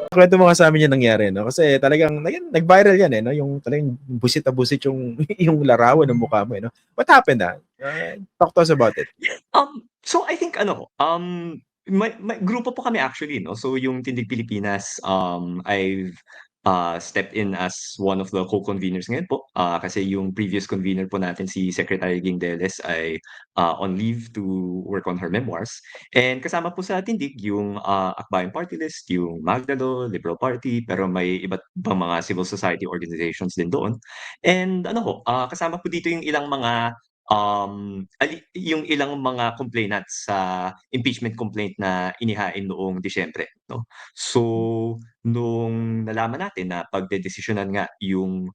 Kwento mo nga sa amin yung nangyari, no? Kasi talagang nag-viral yan, eh, no? Yung talagang busit na busit yung, yung larawan ng mukha mo, eh, no? What happened, talk to us about it. So I think ano, may grupo po kami actually 'no. So yung Tindig Pilipinas, I've, stepped in as one of the co-conveners ngayon po. Kasi yung previous convener po natin si Secretary Ging Deles ay, on leave to work on her memoirs. And kasama po sa Tindig yung, Akbayan Party List, yung Magdalo, Liberal Party, pero may iba't ibang mga civil society organizations din doon. And ano ho, kasama po dito yung ilang mga yung ilang mga complainants sa impeachment complaint na inihain noong Disyembre 'no. So, nung nalaman natin na pagdedesisyonan nga yung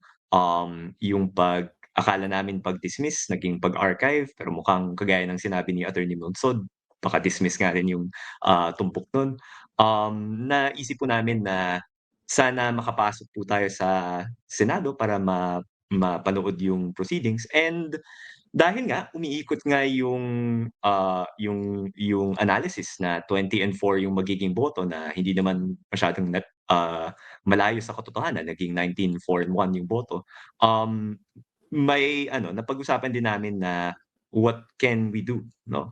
akala namin pag-dismiss naging pag-archive, pero mukhang kagaya ng sinabi ni Attorney Monsod, baka dismiss nga rin yung, tumpok nun. Naisip po namin na sana makapasok po tayo sa Senado para mapanood yung proceedings. And dahil nga umiikot nga yung analysis na 20 and 4 yung magiging boto, na hindi naman masyadong malayo sa katotohanan, naging 19-4-1 yung boto. Um, May ano, napag-usapan din namin na what can we do 'no,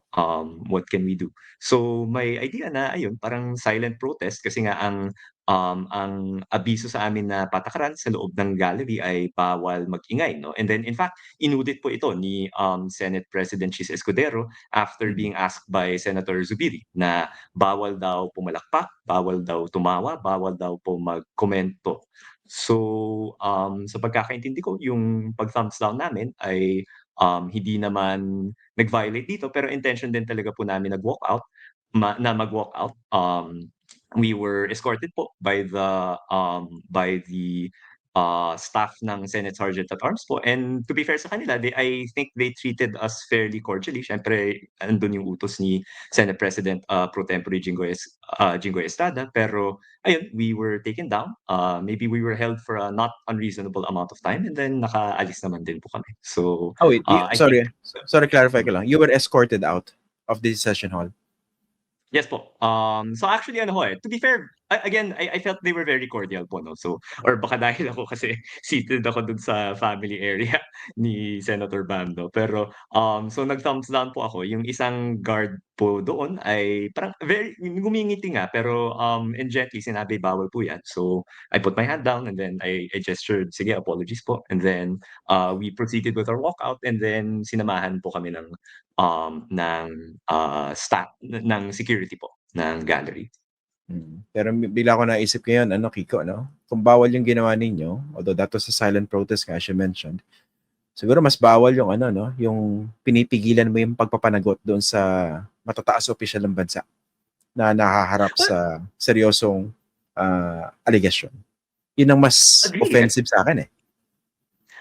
what can we do? So may idea na ayun, parang silent protest, kasi nga ang abiso sa amin na patakaran sa loob ng gallery ay bawal mag-ingay 'no. And then in fact, inudit po ito ni, Senate President Chis Escudero after Mm. being asked by Senator Zubiri na bawal daw pumalakpak, bawal daw tumawa, bawal daw po magkomento. So, sa pagkakaintindi ko yung pag-thumbs down namin ay, hindi naman nag-violate dito, pero intention din talaga po namin nag-walkout mag-walkout. We were escorted po by the staff ng Senate Sergeant at Arms po, and to be fair sa kanila, I think they treated us fairly cordially. Siyempre andun yung utos ni Senate President, pro tempore Jinggoy Estrada, pero ayun, we were taken down. Maybe we were held for a not unreasonable amount of time, and then nakaalis naman din po kami. So, Oh, wait. I think Sorry. Sorry, clarify ko lang. You were escorted out of the session hall. yes po. So actually ano ho, to be fair, again, I felt they were very cordial po 'no. So or baka dahil ako kasi seated ako dun sa family area ni Senator Bam 'no. Pero, so nag-thumbs down po ako. Yung isang guard po doon ay parang very ngumingiti nga, pero, and gently sinabi bawal po 'yan. So I put my hand down, and then I gestured, "Sige, apologies po." And then, we proceeded with our walkout, and then sinamahan po kami ng staff ng security po ng gallery. Pero bigla ko naisip ngayon, Kiko, no? Kung bawal yung ginawa ninyo, although that was a silent protest nga, as you mentioned, siguro mas bawal yung no? Yung pinipigilan mo yung pagpapanagot doon sa matataas opisyal ng bansa na nahaharap Well, sa seryosong allegation. Yun ang mas agree. offensive sa akin, eh.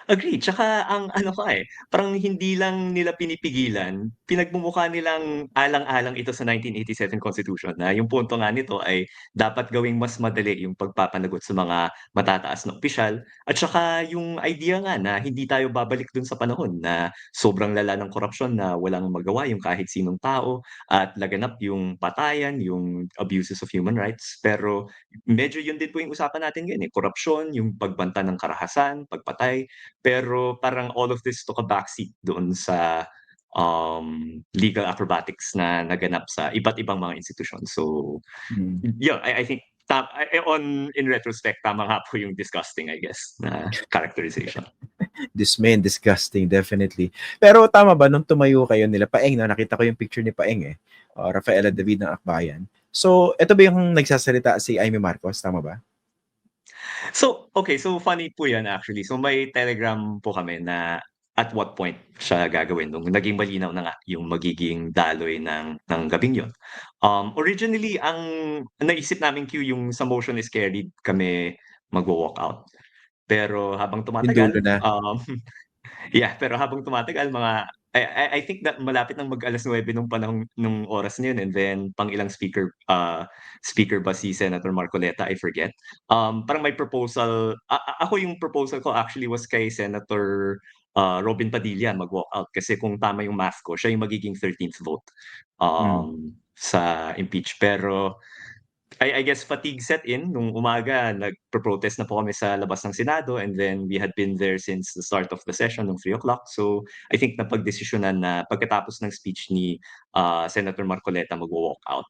Agree, tsaka ang ano ka, parang hindi lang nila pinipigilan, pinagmumukha nilang alang-alang ito sa 1987 Constitution, na yung punto nga nito ay dapat gawing mas madali yung pagpapanagot sa mga matataas na opisyal, at saka yung idea nga na hindi tayo babalik dun sa panahon na sobrang lala ng korapsyon na walang magawa yung kahit sinong tao, at laganap yung patayan, yung abuses of human rights. Pero medyo yun din po yung usapan natin ngayon, korapsyon, yung pagbanta ng karahasan, pagpatay. Pero parang all of this took a backseat doon sa, legal acrobatics na naganap sa iba't ibang mga institusyon. So, Mm. yeah, I think in retrospect, tama nga po yung disgusting, I guess, na characterization. Dismay and disgusting, definitely. Pero tama ba, nung tumayo kayo nila Paeng, no? Nakita ko yung picture ni Paeng, eh. Rafaela David ng Akbayan. So, ito ba yung nagsasalita si Amy Marcos? Tama ba? So, okay, so funny po 'yan actually. So may Telegram po kami na at what point siya gagawin nung naging malinaw na nga yung magiging daloy ng gabing yun. Originally ang naisip namin yung sa motion is carried kami magwo-walkout. Pero habang Yung dulo tumatagal, na. yeah, pero habang tumatagal mga I think that malapit ng mag-9:00 nung panahong nung oras na yun, and then pang-ilang speaker ba si Senator Marcoleta, I forget. Parang may proposal, ako yung proposal ko actually was kay Senator, Robin Padilla mag-walkout, kasi kung tama yung math ko, siya yung magiging 13th vote, Mm. sa impeach. Pero I guess fatigue set in nung umaga nagpo-protest na po kami sa labas ng Senado and then we had been there since the start of the session nung 3 o'clock. So, I think napagdesisyonan na pagkatapos ng speech ni Senator Marcoleta magwo-walk out.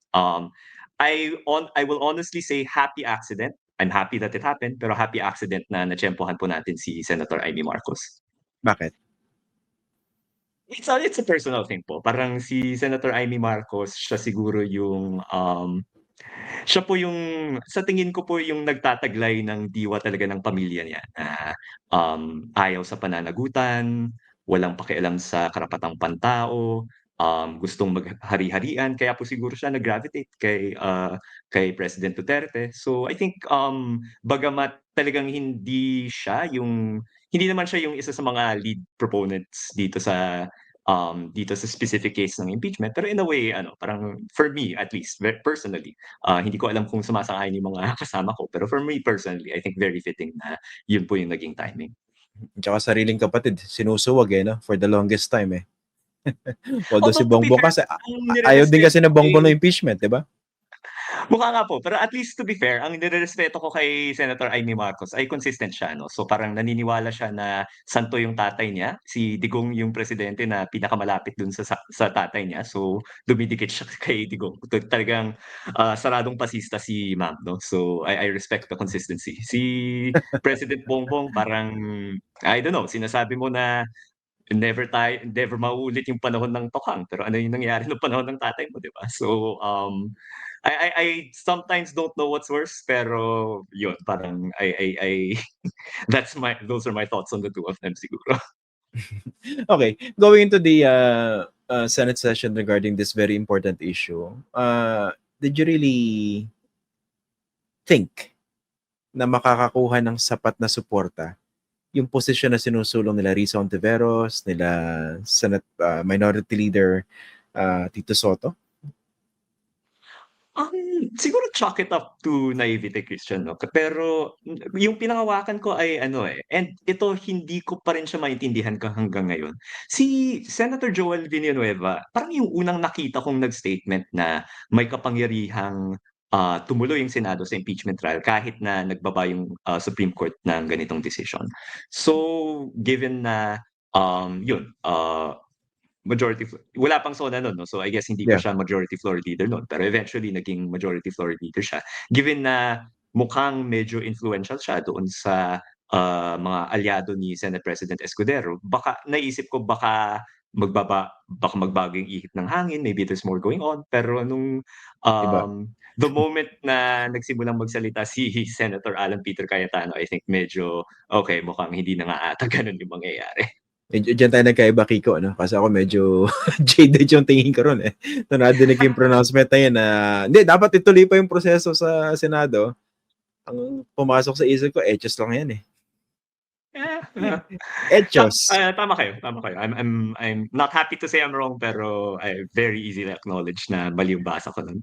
I will honestly say happy accident. I'm happy that it happened, pero happy accident na natsyempohan po natin si Senator Amy Marcos. Bakit? It's a personal thing po. Parang si Senator Amy Marcos, siya siguro yung siya po yung sa tingin ko po yung nagtataglay ng diwa talaga ng pamilya niya na, ayaw sa pananagutan, walang pakialam sa karapatang pantao, gustong maghari-harian kaya po siguro siya nag-gravitate kay President Duterte. So I think, bagamat talagang hindi naman siya yung isa sa mga lead proponents dito sa specific case ng impeachment, pero in a way ano, parang for me at least, personally, hindi ko alam kung sumasang-ayon yung mga kasama ko, pero for me personally, I think very fitting na yun po yung naging timing. Tsaka sariling kapatid, sinusuwag no? For the longest time Although si Although to be Bongbong fair, kasi, ang ayaw din kasi nirerespeto ng ko Bongbong ng impeachment, di ba? mukha nga po, pero at least to be fair, ang nirerespeto ko kay Senator Amy Marcos ay consistent siya 'no. So parang naniniwala siya na santo yung tatay niya, si Digong yung presidente na pinakamalapit dun sa tatay niya. So dumidikit siya kay Digong. Talagang, saradong pasista si ma'am 'no. So I respect the consistency. Si President Bongbong parang, I don't know, sinasabi mo na never mauulit yung panahon ng tokhang, pero ano yung nangyari nung panahon ng tatay mo, 'di ba? So, I sometimes don't know what's worse, pero yun parang I those are my thoughts on the two of them siguro. Okay, going into the Senate session regarding this very important issue, did you really think na makakakuha ng sapat na suporta yung posisyon na sinusulong nila Risa Ontiveros, nila Senate Minority Leader Tito Soto? Siguro chalk it up to naivete, Christian 'no, pero yung pinangawakan ko ay ano, and ito hindi ko pa rin siya maintindihan hanggang ngayon. Si Senator Joel Villanueva, parang yung unang nakita kong nag-statement na may kapangyarihang, tumuloy yung Senado sa impeachment trial kahit na nagbaba yung, Supreme Court ng ganitong desisyon. So, given na, yun, wala pang SONA nun 'no, so I guess hindi pa Yeah, siya majority floor leader nun, pero eventually naging majority floor leader siya. Given na mukhang medyo influential siya doon sa, mga alyado ni Senate President Escudero, baka naisip ko baka magbago yung ihip ng hangin, maybe there's more going on. Pero nung, iba. the moment na nagsimulang magsalita si Senator Alan Peter Cayetano, I think medyo, okey, mukhang hindi na nga ata ganun yung mangyayari. Medyo diyan tayo nagkaiba, Kiko, no? Kasi ako medyo jaded yung tingin ko ron Nung nadinig yung pronouncement na yun na, hindi, dapat ituloy pa yung proseso sa Senado. Ang pumasok sa isip ko, etchos lang yan Etchos. Tama kayo, tama kayo. I'm not happy to say I'm wrong, pero I very easy to acknowledge na mali yung basa ko nun.